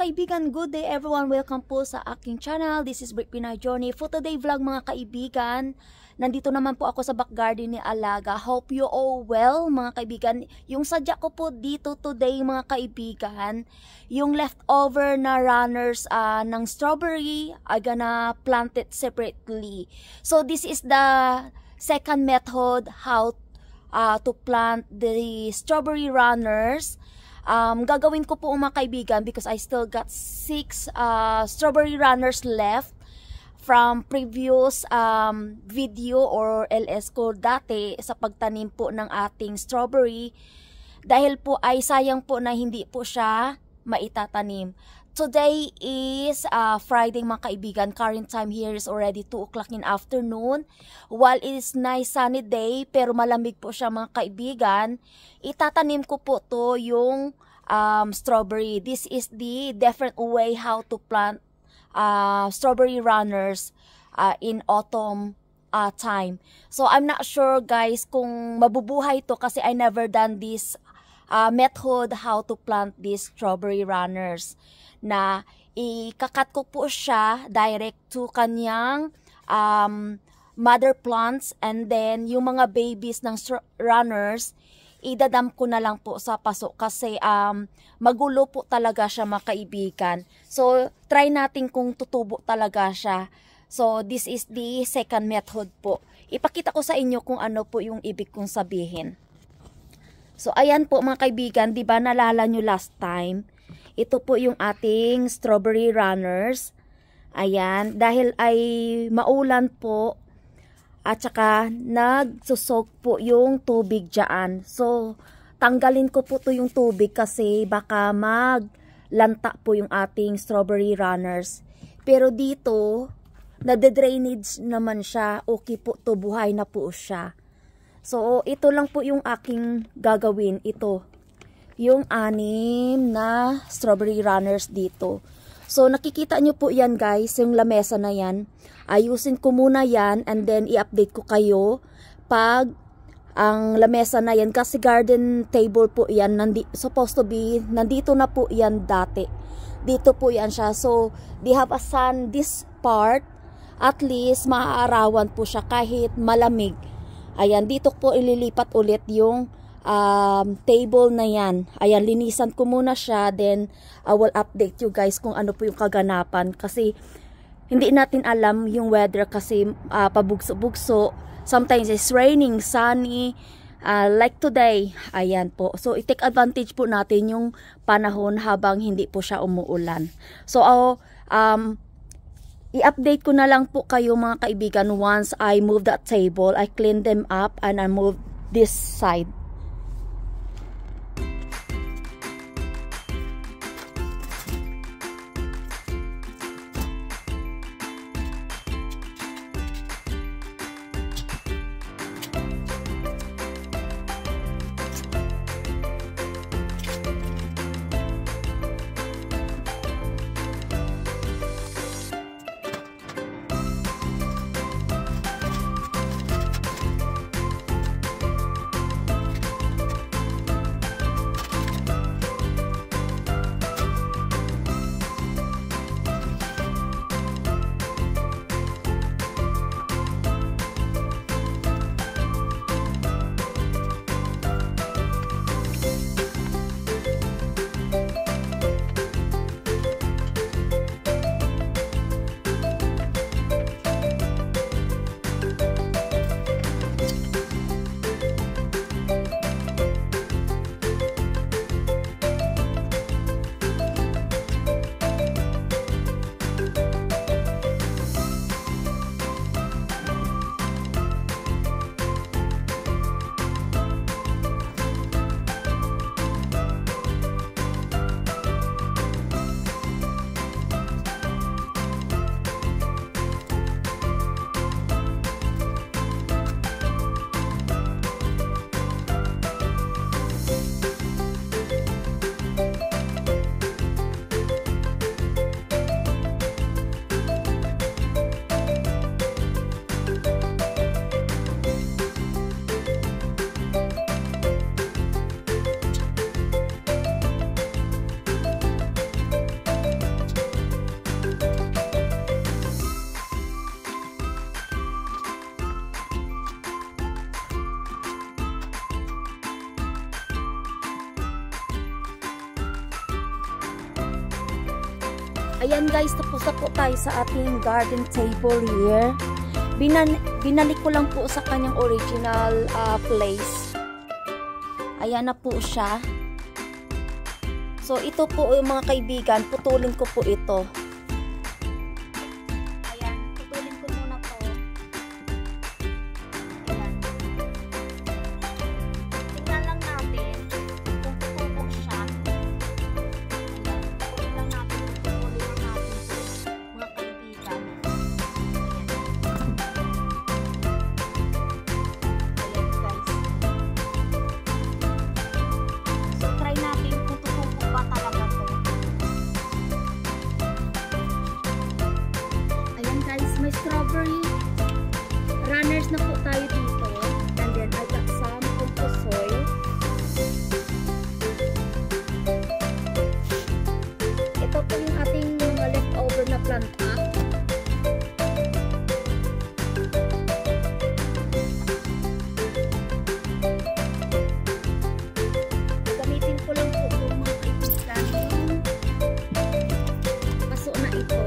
kaibigan, good day everyone. Welcome po sa aking channel. This is Brick Pinay Journey. For today vlog mga kaibigan, nandito naman po ako sa back garden ni Alaga. Hope you all well mga kaibigan. Yung sadya ko po dito today mga kaibigan, yung leftover na runners ng strawberry, I gonna plant it separately. So this is the second method how to plant the strawberry runners. Gagawin ko po mga kaibigan because I still got 6 strawberry runners left from previous video or LS ko dati sa pagtanim po ng ating strawberry, dahil po ay sayang po na hindi po siya maitatanim. Today is Friday mga kaibigan. Current time here is already 2 o'clock in afternoon. While it is nice sunny day, pero malamig po siya mga kaibigan, itatanim ko po to yung strawberry. This is the different way how to plant strawberry runners in autumn time. So I'm not sure guys kung mabubuhay to kasi I never done this method how to plant these strawberry runners, na ikakat ko po siya direct to kanyang mother plants, and then yung mga babies ng runners idadam ko na lang po sa paso kasi magulo po talaga siya mga kaibigan. So try natin kung tutubo talaga siya. So this is the second method po. Ipakita ko sa inyo kung ano po yung ibig kong sabihin. So ayan po mga kaibigan, di ba nalala nyo last time? Ito po yung ating strawberry runners. Ayan, dahil ay maulan po at saka nagsusok po yung tubig dyan. So tanggalin ko po to yung tubig kasi baka maglanta po yung ating strawberry runners. Pero dito, nade-drainage naman siya. Okay po to, buhay na po siya. So ito lang po yung aking gagawin. Ito yung 6 na strawberry runners dito. So nakikita nyo po yan guys, yung lamesa na yan. Ayusin ko muna yan and then i-update ko kayo pag ang lamesa na yan, kasi garden table po yan, supposed to be nandito na po yan dati. Dito po yan siya. So they have a sun this part, at least maaarawan po siya kahit malamig. Ayan, dito po ililipat ulit yung table na yan. Ayan, linisan ko muna siya, then I will update you guys kung ano po yung kaganapan, kasi hindi natin alam yung weather kasi pabugso-bugso. Sometimes it's raining, sunny, like today. Ayan po. So i-take advantage po natin yung panahon habang hindi po siya umuulan. So i-update ko na lang po kayo mga kaibigan once I move that table. I clean them up and I move this side. Ayan guys, tapos na po tayo sa ating garden table here. Binalik ko lang po sa kanyang original place. Ayan na po siya. So ito po yung mga kaibigan, putulin ko po ito. Ayan, putulin ko muna to. Ayan. Tingnan lang natin kung tutubo siya. Ayan, putulin lang natin ito, mga kaibigan. Ayan guys. So try natin kung tutubo ba talaga to. Ayan guys, may strawberry runners na po tayo dito. And then I got some compost soil. Ito po yung ating mga leftover na planta. Gamitin ko lang po itong mga kaibigan. Paso na ito.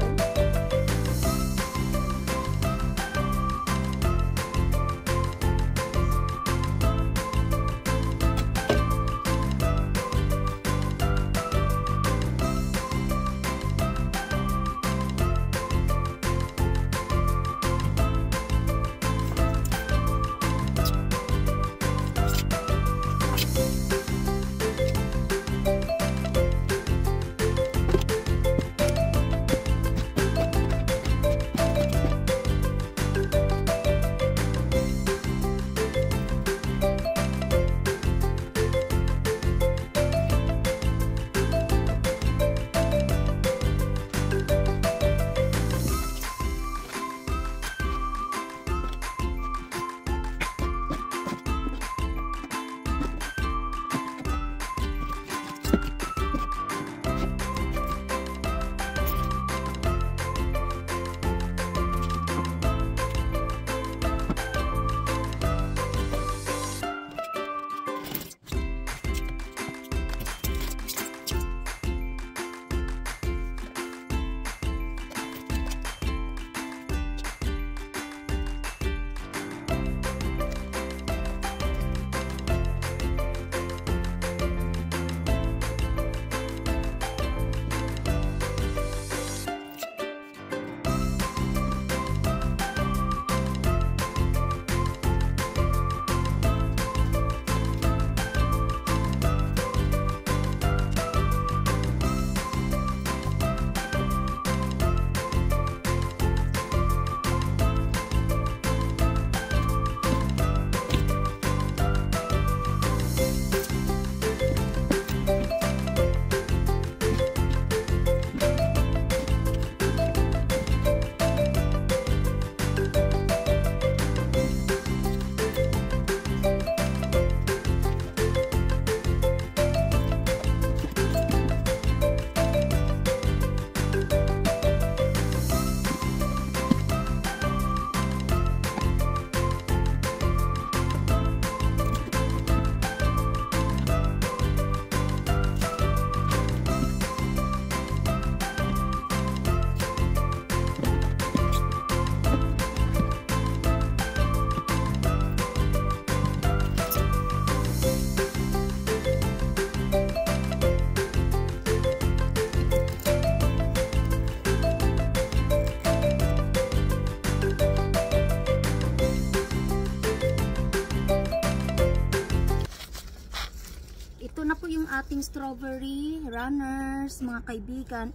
Ating strawberry runners, mga kaibigan.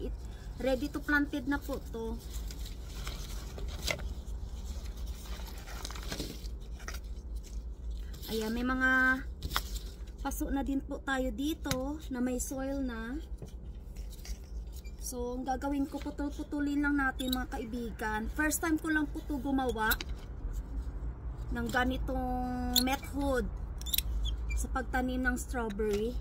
Ready to planted na po to. Ayan, may mga paso na din po tayo dito na may soil na. So, ang gagawin ko, putulin lang natin mga kaibigan. First time ko lang po to gumawa ng ganitong method sa pagtanim ng strawberry.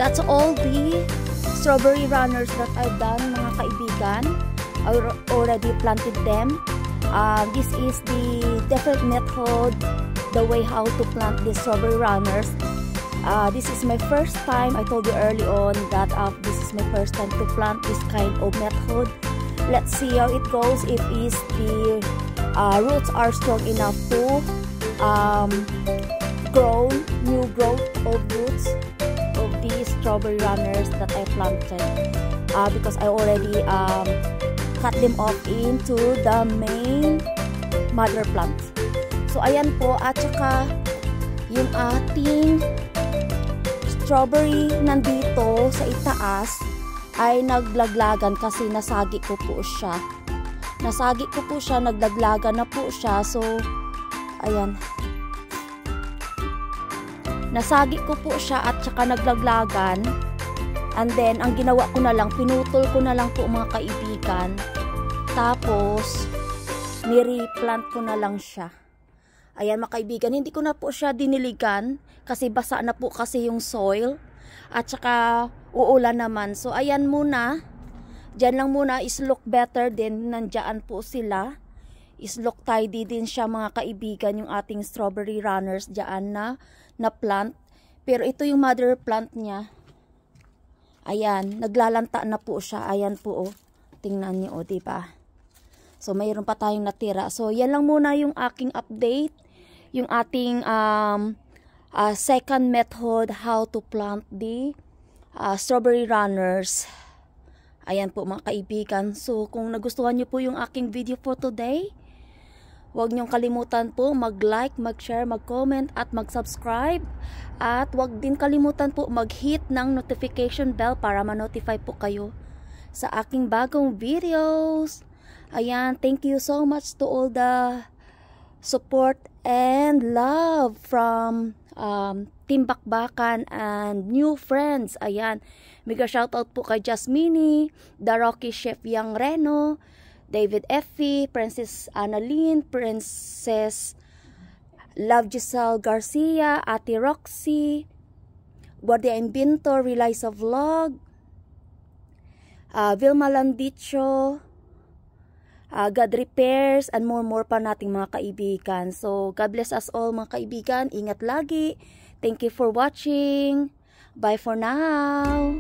that's all the strawberry runners that I've done, mga kaibigan. I already planted them. This is the different method, the way how to plant the strawberry runners. This is my first time. I told you early on that this is my first time to plant this kind of method. Let's see how it goes, if the roots are strong enough to grow new growth of roots of these strawberry runners that I planted, because I already cut them off into the main mother plant. So ayan po, at saka yung ating strawberry nandito sa itaas ay naglaglagan kasi nasagi ko po siya. Nasagi ko po siya, naglaglagan na po siya. So ayan, nasagi ko po siya at saka naglaglagan. And then ang ginawa ko na lang, pinutol ko na lang po mga kaibigan, tapos ni-replant ko na lang siya. Ayan mga kaibigan, hindi ko na po siya diniligan kasi basa na po kasi yung soil at saka uulan naman. So ayan muna, dyan lang muna, is look better din, nandyan po sila. Is look tidy din siya mga kaibigan, yung ating strawberry runners dyan na plant. Pero ito yung mother plant niya. Ayan, naglalanta na po siya. Ayan po, oh. Tingnan niyo, oh, diba? So, mayroon pa tayong natira. So, yan lang muna yung aking update. Yung ating second method, how to plant the strawberry runners. Ayan po mga kaibigan. So, kung nagustuhan niyo po yung aking video for today, huwag niyong kalimutan po mag-like, mag-share, mag-comment at mag-subscribe. At huwag din kalimutan po mag-hit ng notification bell para ma-notify po kayo sa aking bagong videos. Ayan, thank you so much to all the support and love from Team Bakbakan and new friends. Ayan, mega shoutout po kay Jasmine, The Rocky Chef Yang Reno, David Effie, Princess Annalyn, Princess Love Giselle Garcia, Ate Roxy, Guardia Imbinto, Reliza Vlog, Vilma Landicho, God Repairs, and more pa nating mga kaibigan. So, God bless us all mga kaibigan. Ingat lagi. Thank you for watching. Bye for now.